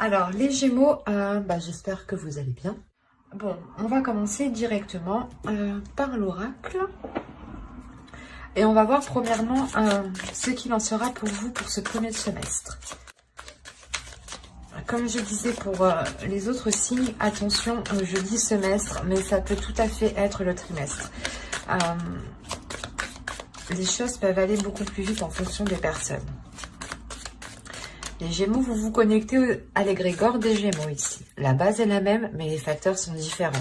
Alors, les Gémeaux, j'espère que vous allez bien. Bon, on va commencer directement par l'oracle. Et on va voir premièrement ce qu'il en sera pour vous pour ce premier semestre. Comme je disais pour les autres signes, attention, je dis semestre, mais ça peut tout à fait être le trimestre. Les choses peuvent aller beaucoup plus vite en fonction des personnes. Les Gémeaux, vous vous connectez à l'égrégore des Gémeaux ici. La base est la même, mais les facteurs sont différents.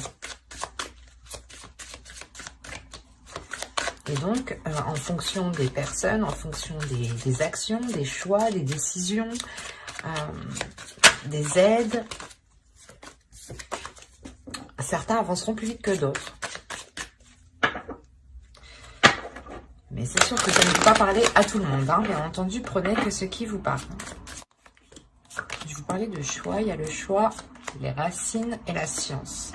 Et donc, en fonction des personnes, en fonction des actions, des choix, des décisions, des aides, certains avanceront plus vite que d'autres. Mais c'est sûr que je ne peux pas parler à tout le monde. Hein. Bien entendu, prenez que ce qui vous parle. Je vous parlais de choix. Il y a le choix, les racines et la science.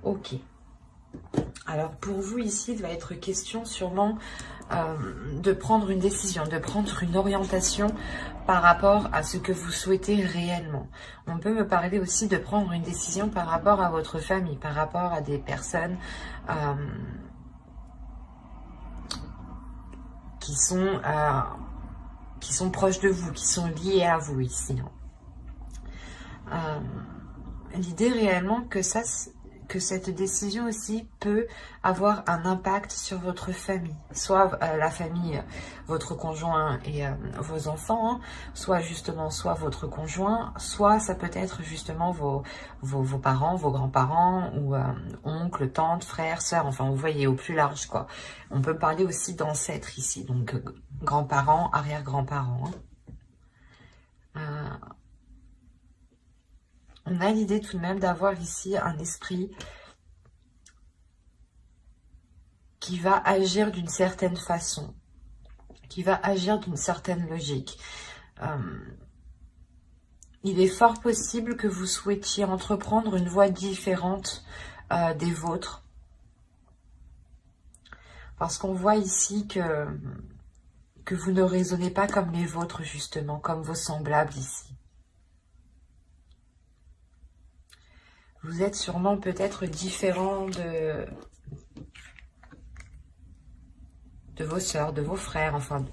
Ok. Alors, pour vous, ici, il va être question sûrement de prendre une décision, de prendre une orientation par rapport à ce que vous souhaitez réellement. On peut me parler aussi de prendre une décision par rapport à votre famille, par rapport à des personnes qui sont proches de vous, qui sont liées à vous ici. L'idée réellement que cette décision aussi peut avoir un impact sur votre famille, soit la famille, votre conjoint et vos enfants, hein, soit votre conjoint, soit ça peut être justement vos parents, vos grands-parents, ou oncles, tantes, frères, sœurs, enfin vous voyez au plus large quoi. On peut parler aussi d'ancêtres ici, donc grands-parents, arrière-grands-parents. Hein. On a l'idée tout de même d'avoir ici un esprit qui va agir d'une certaine façon, qui va agir d'une certaine logique. Il est fort possible que vous souhaitiez entreprendre une voie différente des vôtres. Parce qu'on voit ici que vous ne raisonnez pas comme les vôtres, justement, comme vos semblables ici. Vous êtes sûrement peut-être différent de vos sœurs, de vos frères, enfin,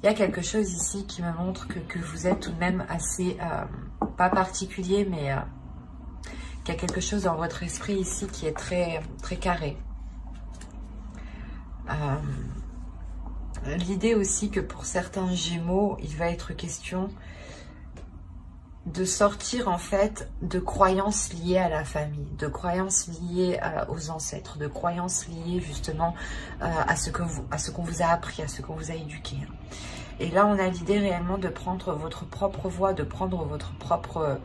il y a quelque chose ici qui me montre que vous êtes tout de même assez, pas particulier, mais qu'il y a quelque chose dans votre esprit ici qui est très, très carré. L'idée aussi que pour certains Gémeaux, il va être question de sortir en fait de croyances liées à la famille, de croyances liées aux ancêtres, de croyances liées justement à ce qu'on vous a appris, à ce qu'on vous a éduqué. Et là, on a l'idée réellement de prendre votre propre voie, de prendre votre propre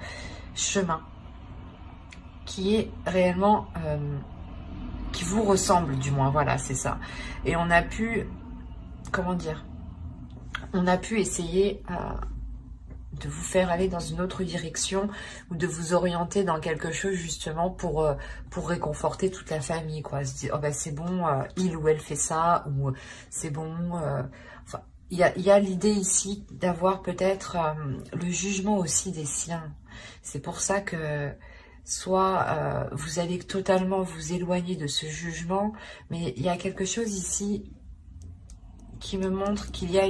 chemin, qui est réellement, qui vous ressemble du moins, voilà, c'est ça. Et on a pu, comment dire, on a pu essayer de vous faire aller dans une autre direction ou de vous orienter dans quelque chose justement pour réconforter toute la famille, quoi. Se dire, oh ben c'est bon, il ou elle fait ça, ou c'est bon. Enfin, il y a l'idée ici d'avoir peut-être le jugement aussi des siens. C'est pour ça que soit vous allez totalement vous éloigner de ce jugement, mais il y a quelque chose ici qui me montre qu'il y a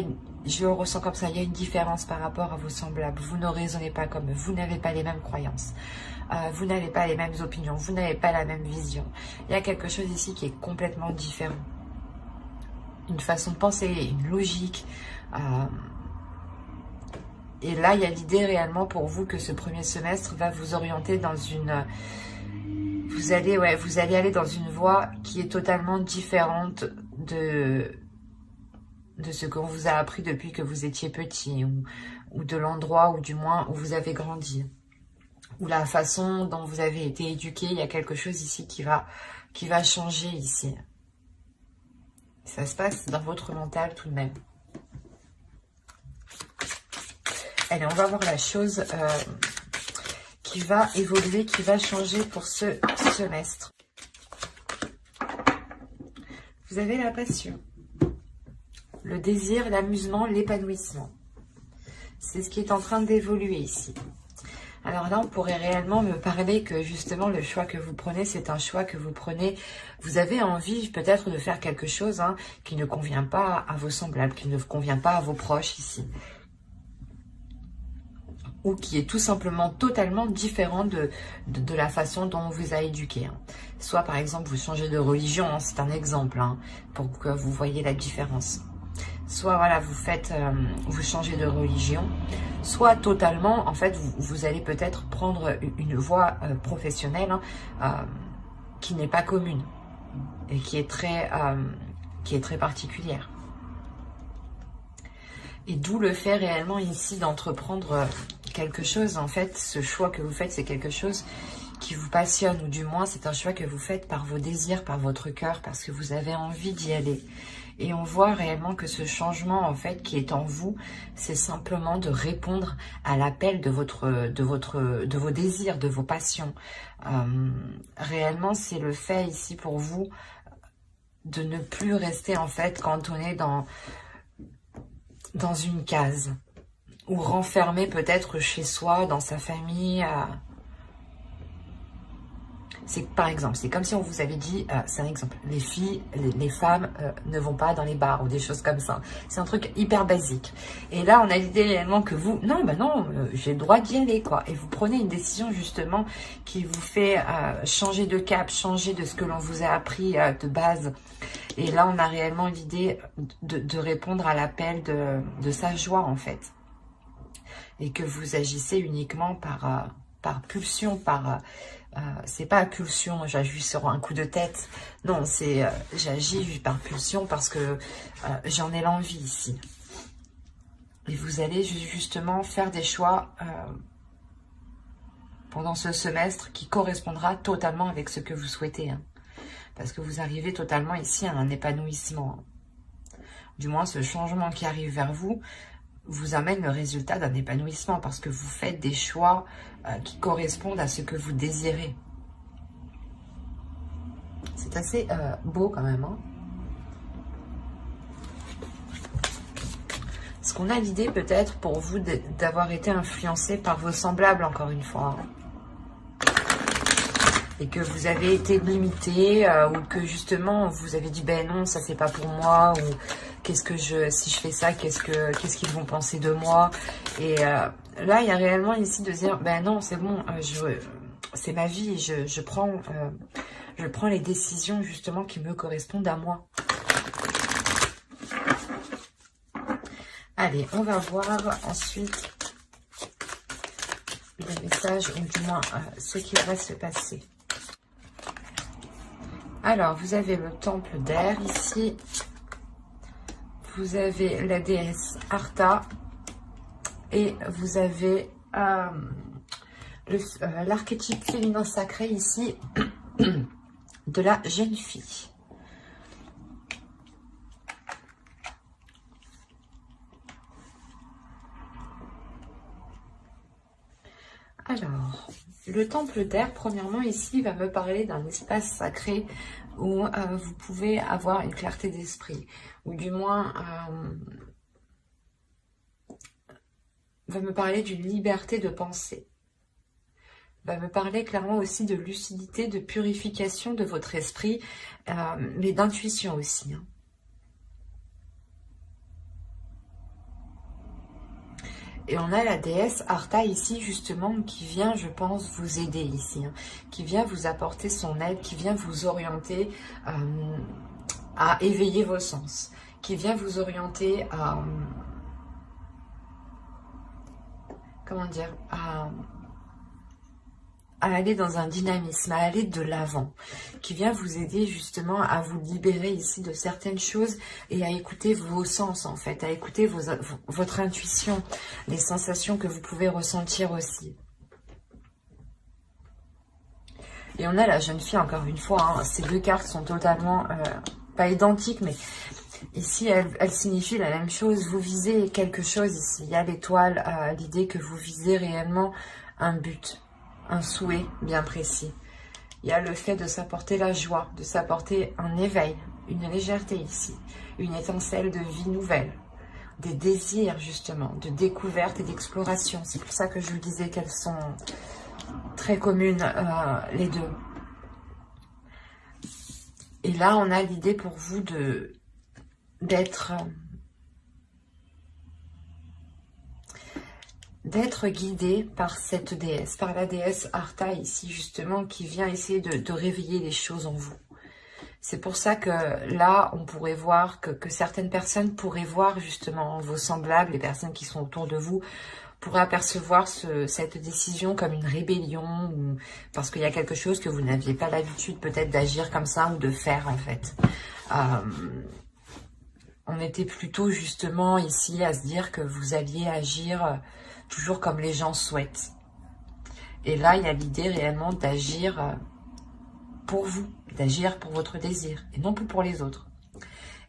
je le ressens comme ça, il y a une différence par rapport à vos semblables. Vous ne raisonnez pas comme eux, vous n'avez pas les mêmes croyances, vous n'avez pas les mêmes opinions, vous n'avez pas la même vision. Il y a quelque chose ici qui est complètement différent. Une façon de penser, une logique. Et là, il y a l'idée réellement pour vous que ce premier semestre va vous orienter dans une... Vous allez aller dans une voie qui est totalement différente de ce qu'on vous a appris depuis que vous étiez petit, ou de l'endroit, ou du moins où vous avez grandi, ou la façon dont vous avez été éduqué. Il y a quelque chose ici qui va changer ici. Ça se passe dans votre mental tout de même. Allez, on va voir la chose qui va évoluer, qui va changer pour ce semestre. Vous avez la passion, le désir, l'amusement, l'épanouissement. C'est ce qui est en train d'évoluer ici. Alors là, on pourrait réellement me parler que justement le choix que vous prenez, c'est un choix que vous prenez. Vous avez envie peut-être de faire quelque chose qui ne convient pas à vos semblables, qui ne convient pas à vos proches ici. Ou qui est tout simplement totalement différent de la façon dont on vous a éduqué. Soit par exemple vous changez de religion, c'est un exemple, pour que vous voyez la différence. Soit voilà, vous changez de religion, soit totalement, en fait, vous allez peut-être prendre une voie professionnelle qui n'est pas commune et qui est très particulière. Et d'où le fait réellement ici d'entreprendre quelque chose. En fait, ce choix que vous faites, c'est quelque chose qui vous passionne, ou du moins c'est un choix que vous faites par vos désirs, par votre cœur, parce que vous avez envie d'y aller. Et on voit réellement que ce changement, en fait, qui est en vous, c'est simplement de répondre à l'appel de vos désirs, de vos passions. Réellement, c'est le fait ici pour vous de ne plus rester, en fait, cantonné dans une case, ou renfermé peut-être chez soi, dans sa famille. C'est par exemple, c'est comme si on vous avait dit, c'est un exemple, les filles, les femmes ne vont pas dans les bars ou des choses comme ça. C'est un truc hyper basique. Et là, on a l'idée réellement que vous, non, j'ai le droit d'y aller, quoi. Et vous prenez une décision justement qui vous fait changer de cap, changer de ce que l'on vous a appris de base. Et là, on a réellement l'idée de répondre à l'appel de sa joie, en fait. Et que vous agissez uniquement par pulsion, c'est pas pulsion, j'agis sur un coup de tête. Non, c'est j'agis par pulsion parce que j'en ai l'envie ici. Et vous allez justement faire des choix pendant ce semestre qui correspondra totalement avec ce que vous souhaitez. Parce que vous arrivez totalement ici à un épanouissement. Du moins, ce changement qui arrive vers vous vous amène le résultat d'un épanouissement parce que vous faites des choix qui correspondent à ce que vous désirez. C'est assez beau quand même. Est-ce qu'on a l'idée peut-être pour vous d'avoir été influencé par vos semblables encore une fois et que vous avez été limité ou que justement vous avez dit ben non, ça c'est pas pour moi, ou si je fais ça, qu'est-ce qu'ils vont penser de moi? Et là, il y a réellement ici de dire, ben non, c'est bon, c'est ma vie, je prends les décisions justement qui me correspondent à moi. Allez, on va voir ensuite les messages, ou du moins ce qui va se passer. Alors, vous avez le temple d'air ici. Vous avez la déesse Arta et vous avez l'archétype féminin sacré ici de la jeune fille. Alors, le temple d'air, premièrement ici, va me parler d'un espace sacré où vous pouvez avoir une clarté d'esprit, ou du moins va me parler d'une liberté de pensée. Va me parler clairement aussi de lucidité, de purification de votre esprit, mais d'intuition aussi. Et on a la déesse Arta ici, justement, qui vient, je pense, vous aider ici. Qui vient vous apporter son aide, qui vient vous orienter à éveiller vos sens. Qui vient vous orienter à... comment dire, à aller dans un dynamisme, à aller de l'avant, qui vient vous aider justement à vous libérer ici de certaines choses et à écouter vos sens en fait, à écouter votre intuition, les sensations que vous pouvez ressentir aussi. Et on a la jeune fille encore une fois, ces deux cartes sont totalement, pas identiques, mais ici elles signifient la même chose. Vous visez quelque chose ici, il y a l'étoile, l'idée que vous visez réellement un but, un souhait bien précis. Il y a le fait de s'apporter la joie, de s'apporter un éveil, une légèreté ici, une étincelle de vie nouvelle. des désirs justement, de découverte et d'exploration. C'est pour ça que je vous disais qu'elles sont très communes, les deux. Et là, on a l'idée pour vous d'être guidé par cette déesse, par la déesse Artha ici justement, qui vient essayer de réveiller les choses en vous. C'est pour ça que là, on pourrait voir que certaines personnes pourraient voir justement vos semblables, les personnes qui sont autour de vous, pourraient apercevoir cette décision comme une rébellion, ou parce qu'il y a quelque chose que vous n'aviez pas l'habitude peut-être d'agir comme ça ou de faire en fait. On était plutôt justement ici à se dire que vous alliez agir toujours comme les gens souhaitent. Et là, il y a l'idée réellement d'agir pour vous, d'agir pour votre désir, et non plus pour les autres.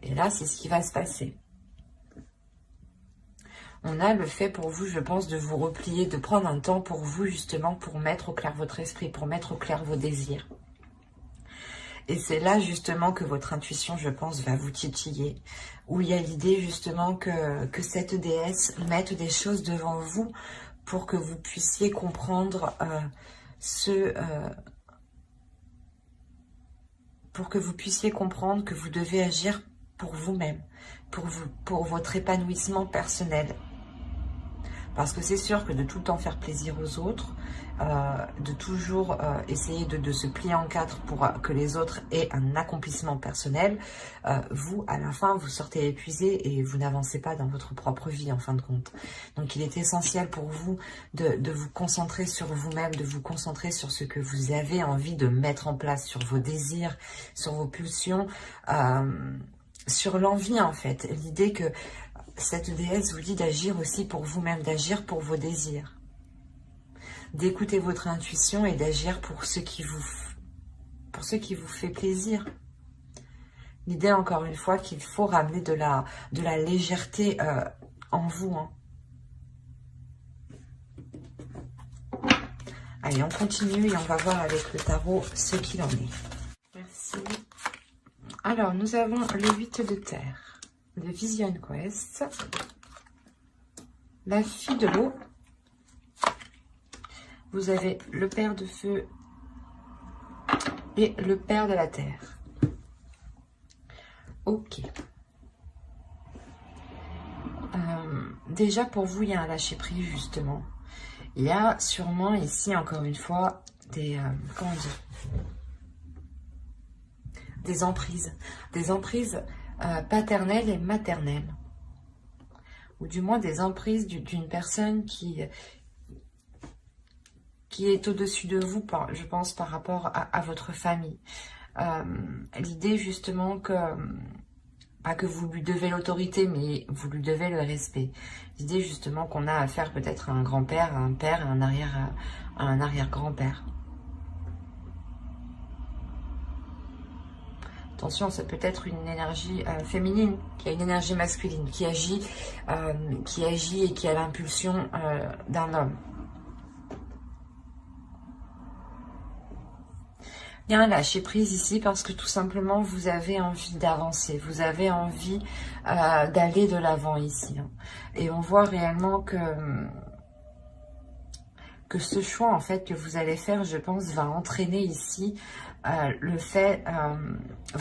Et là, c'est ce qui va se passer. On a le fait pour vous, je pense, de vous replier, de prendre un temps pour vous, justement, pour mettre au clair votre esprit, pour mettre au clair vos désirs. Et c'est là, justement, que votre intuition, je pense, va vous titiller. Où il y a l'idée, justement, que cette déesse mette des choses devant vous pour que vous puissiez comprendre pour que vous puissiez comprendre que vous devez agir pour vous-même, pour votre épanouissement personnel. Parce que c'est sûr que de tout le temps faire plaisir aux autres, de toujours essayer de se plier en quatre pour que les autres aient un accomplissement personnel, vous, à la fin, vous sortez épuisé et vous n'avancez pas dans votre propre vie, en fin de compte. Donc, il est essentiel pour vous de vous concentrer sur vous-même, de vous concentrer sur ce que vous avez envie de mettre en place, sur vos désirs, sur vos pulsions, sur l'envie, en fait. L'idée que cette déesse vous dit d'agir aussi pour vous-même, d'agir pour vos désirs, d'écouter votre intuition et d'agir pour ce qui vous fait plaisir. L'idée, encore une fois, qu'il faut ramener de la légèreté en vous. Hein. Allez, on continue et on va voir avec le tarot ce qu'il en est. Merci. Alors, nous avons le 8 de terre. Le Vision Quest, la fille de l'eau, vous avez le père de feu et le père de la terre. Ok. Déjà pour vous, il y a un lâcher-prise justement. Il y a sûrement ici, encore une fois, des emprises. Des emprises paternelle et maternelle, ou du moins des emprises d'une personne qui est au-dessus de vous, je pense, par rapport à votre famille. L'idée justement que, pas que vous lui devez l'autorité, mais vous lui devez le respect. L'idée justement qu'on a affaire peut-être à un grand-père, à un père, à un arrière-grand-père. Attention, ça peut être une énergie féminine, qui a une énergie masculine, qui agit et qui a l'impulsion d'un homme. Il y a un lâcher-prise ici parce que tout simplement, vous avez envie d'avancer, vous avez envie d'aller de l'avant ici. Hein. Et on voit réellement que ce choix, en fait, que vous allez faire, je pense, va entraîner ici va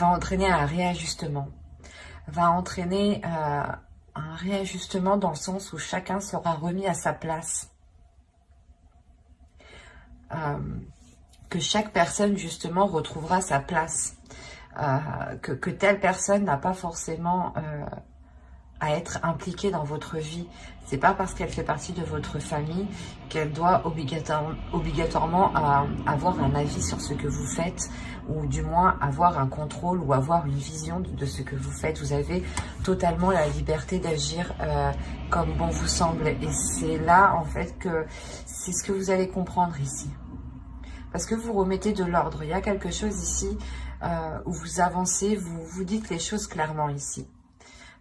entraîner un réajustement. Va entraîner un réajustement dans le sens où chacun sera remis à sa place. Que chaque personne, justement, retrouvera sa place. Que telle personne n'a pas forcément à être impliquée dans votre vie. C'est pas parce qu'elle fait partie de votre famille qu'elle doit obligatoirement avoir un avis sur ce que vous faites, ou du moins avoir un contrôle ou avoir une vision de ce que vous faites. Vous avez totalement la liberté d'agir comme bon vous semble. Et c'est là, en fait, que c'est ce que vous allez comprendre ici. Parce que vous remettez de l'ordre. Il y a quelque chose ici où vous avancez, vous dites les choses clairement ici.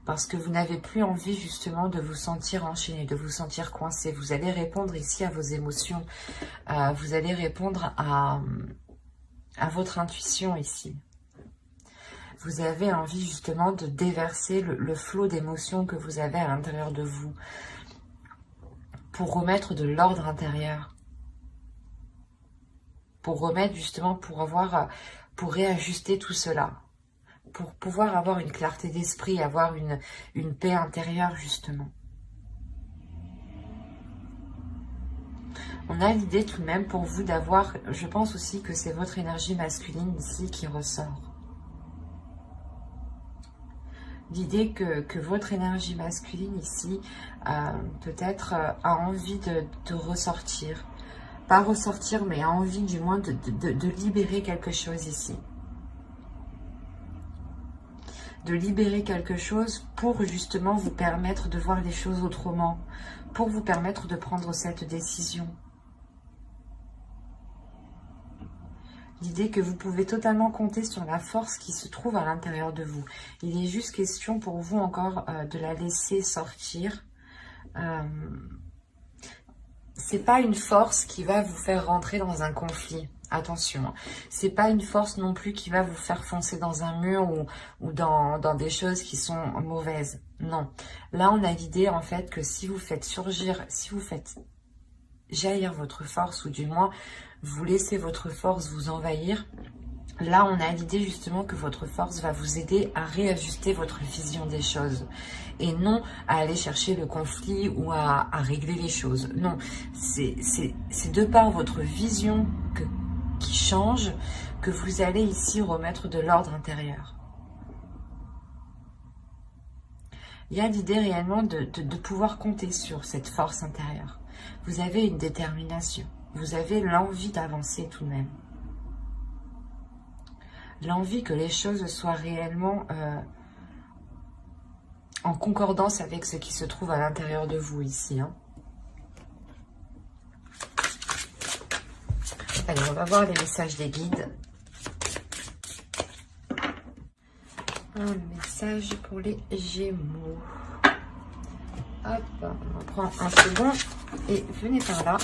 Parce que vous n'avez plus envie justement de vous sentir enchaîné, de vous sentir coincé. Vous allez répondre ici à vos émotions. Vous allez répondre à votre intuition ici. Vous avez envie justement de déverser le flot d'émotions que vous avez à l'intérieur de vous pour remettre de l'ordre intérieur. Pour remettre justement, pour réajuster tout cela. Pour pouvoir avoir une clarté d'esprit, avoir une paix intérieure justement. On a l'idée tout de même pour vous d'avoir, je pense aussi que c'est votre énergie masculine ici qui ressort. L'idée que votre énergie masculine ici, peut-être a envie de ressortir. Pas ressortir, mais a envie du moins de libérer quelque chose ici. De libérer quelque chose pour justement vous permettre de voir les choses autrement. Pour vous permettre de prendre cette décision. L'idée que vous pouvez totalement compter sur la force qui se trouve à l'intérieur de vous. Il est juste question pour vous encore de la laisser sortir. C'est pas une force qui va vous faire rentrer dans un conflit. Attention, c'est pas une force non plus qui va vous faire foncer dans un mur ou dans des choses qui sont mauvaises. Non. Là, on a l'idée en fait que si vous faites surgir, si vous faites jaillir votre force, ou du moins vous laissez votre force vous envahir, là on a l'idée justement que votre force va vous aider à réajuster votre vision des choses et non à aller chercher le conflit ou à régler les choses. Non, c'est de par votre vision qui change que vous allez ici remettre de l'ordre intérieur. Il y a l'idée réellement de pouvoir compter sur cette force intérieure. Vous avez une détermination. Vous avez l'envie d'avancer tout de même. L'envie que les choses soient réellement en concordance avec ce qui se trouve à l'intérieur de vous ici. Hein. Allez, on va voir les messages des guides. Un message pour les Gémeaux. Hop, on prend un second et venez par là.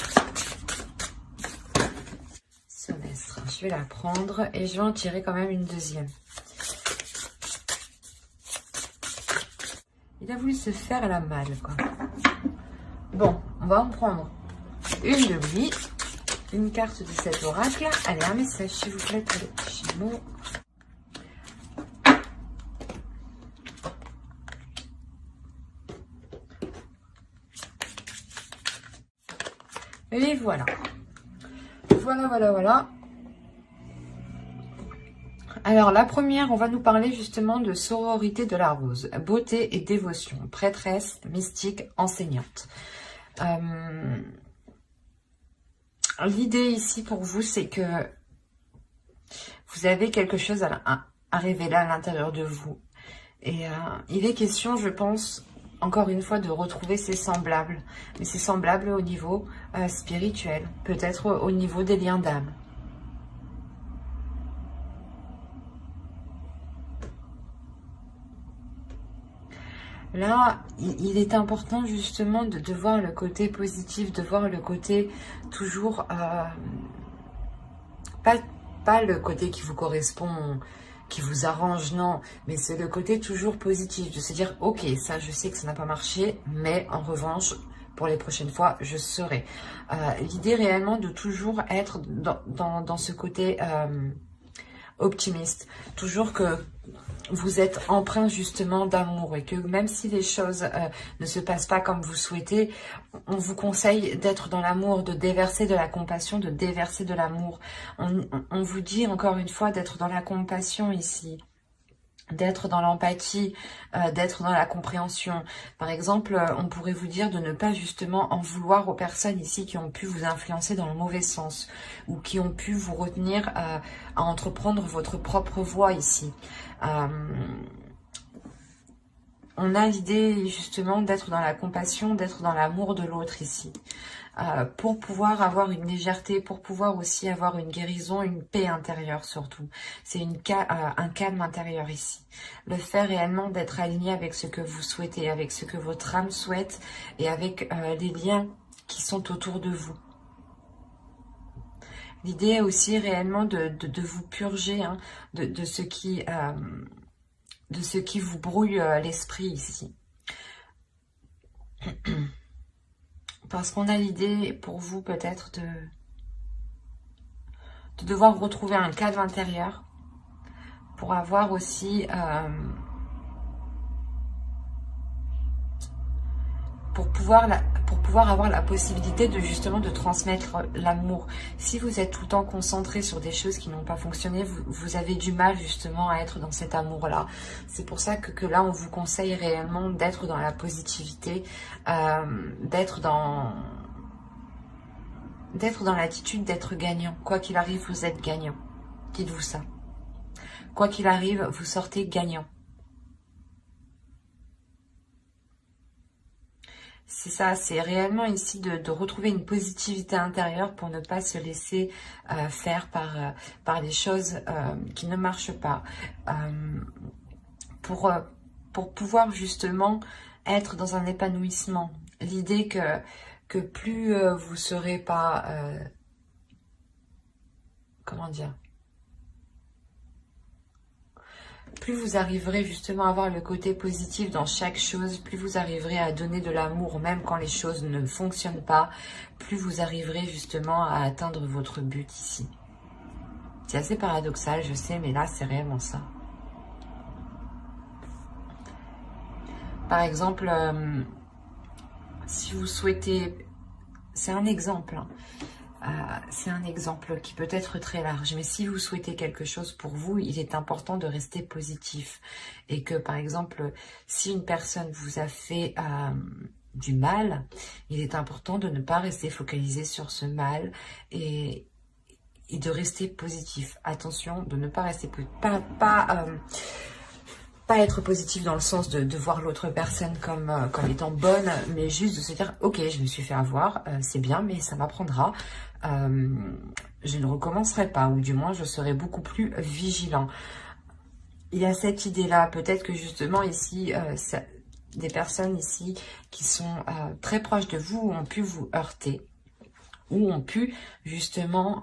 Semestre, je vais la prendre et je vais en tirer quand même une deuxième. Il a voulu se faire la malle, quoi. Bon, on va en prendre une de lui, une carte de cet oracle. Allez, un message s'il vous plaît pour les Gémeaux. Et voilà. Voilà. Alors, la première, on va nous parler justement de sororité de la rose. Beauté et dévotion. Prêtresse, mystique, enseignante. L'idée ici pour vous, c'est que vous avez quelque chose à révéler à l'intérieur de vous. Et il est question, je pense, encore une fois, de retrouver ses semblables. Mais ses semblables au niveau spirituel, peut-être au niveau des liens d'âme. Là, il est important justement de voir le côté positif, de voir le côté toujours... pas le côté qui vous correspond, qui vous arrange, non. Mais c'est le côté toujours positif, de se dire, ok, ça je sais que ça n'a pas marché, mais en revanche, pour les prochaines fois, je serai. L'idée réellement de toujours être dans ce côté optimiste. Toujours que vous êtes empreint justement d'amour et que même si les choses ne se passent pas comme vous souhaitez, on vous conseille d'être dans l'amour, de déverser de la compassion, de déverser de l'amour. On vous dit encore une fois d'être dans la compassion ici, d'être dans l'empathie, d'être dans la compréhension. Par exemple, on pourrait vous dire de ne pas justement en vouloir aux personnes ici qui ont pu vous influencer dans le mauvais sens ou qui ont pu vous retenir à entreprendre votre propre voie ici. On a l'idée justement d'être dans la compassion, d'être dans l'amour de l'autre ici. Pour pouvoir avoir une légèreté, pour pouvoir aussi avoir une guérison, une paix intérieure surtout. C'est un calme intérieur ici. Le fait réellement d'être aligné avec ce que vous souhaitez, avec ce que votre âme souhaite et avec les liens qui sont autour de vous. L'idée est aussi réellement de vous purger de ce qui de ce qui vous brouille l'esprit ici. Parce qu'on a l'idée pour vous peut-être de devoir retrouver un cadre intérieur pour avoir aussi, pour pouvoir avoir la possibilité de justement de transmettre l'amour. Si vous êtes tout le temps concentré sur des choses qui n'ont pas fonctionné, vous avez du mal justement à être dans cet amour-là. C'est pour ça que là, on vous conseille réellement d'être dans la positivité, d'être dans l'attitude d'être gagnant. Quoi qu'il arrive, vous êtes gagnant. Dites-vous ça. Quoi qu'il arrive, vous sortez gagnant. C'est ça, c'est réellement ici de retrouver une positivité intérieure pour ne pas se laisser faire par les choses qui ne marchent pas. Pour pouvoir justement être dans un épanouissement. L'idée que plus vous serez pas... comment dire ? Plus vous arriverez justement à avoir le côté positif dans chaque chose, plus vous arriverez à donner de l'amour même quand les choses ne fonctionnent pas, plus vous arriverez justement à atteindre votre but ici. C'est assez paradoxal, je sais, mais là c'est réellement ça. Par exemple, si vous souhaitez... C'est un exemple, hein. C'est un exemple qui peut être très large, mais si vous souhaitez quelque chose pour vous, il est important de rester positif. Et que par exemple, si une personne vous a fait du mal, il est important de ne pas rester focalisé sur ce mal et de rester positif. Attention, de ne pas rester pas être positif dans le sens de voir l'autre personne comme étant bonne, mais juste de se dire, ok, je me suis fait avoir, c'est bien, mais ça m'apprendra. Je ne recommencerai pas, ou du moins, je serai beaucoup plus vigilant. Il y a cette idée-là, peut-être que justement ici, des personnes ici qui sont très proches de vous ont pu vous heurter, ou ont pu justement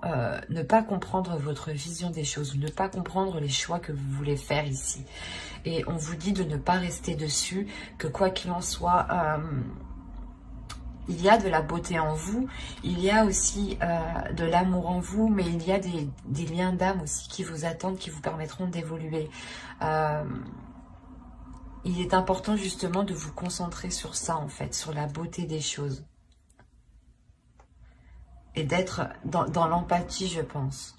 ne pas comprendre votre vision des choses, ne pas comprendre les choix que vous voulez faire ici. Et on vous dit de ne pas rester dessus, que quoi qu'il en soit, il y a de la beauté en vous, il y a aussi de l'amour en vous, mais il y a des liens d'âme aussi qui vous attendent, qui vous permettront d'évoluer. Il est important justement de vous concentrer sur ça en fait, sur la beauté des choses. Et d'être dans l'empathie, je pense.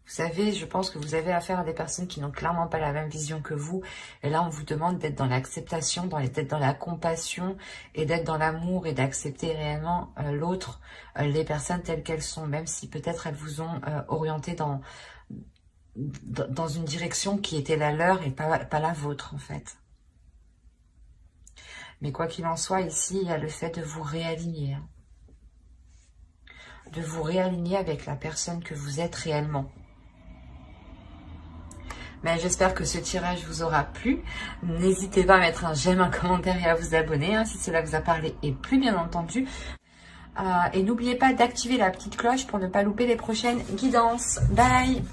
Vous savez, je pense que vous avez affaire à des personnes qui n'ont clairement pas la même vision que vous. Et là, on vous demande d'être dans l'acceptation, d'être dans la compassion et d'être dans l'amour et d'accepter réellement l'autre, les personnes telles qu'elles sont, même si peut-être elles vous ont orienté dans une direction qui était la leur et pas la vôtre, en fait. Mais quoi qu'il en soit, ici, il y a le fait de vous réaligner. Hein. De vous réaligner avec la personne que vous êtes réellement. Mais j'espère que ce tirage vous aura plu. N'hésitez pas à mettre un j'aime, un commentaire et à vous abonner hein, si cela vous a parlé et plu bien entendu. Et n'oubliez pas d'activer la petite cloche pour ne pas louper les prochaines guidances. Bye!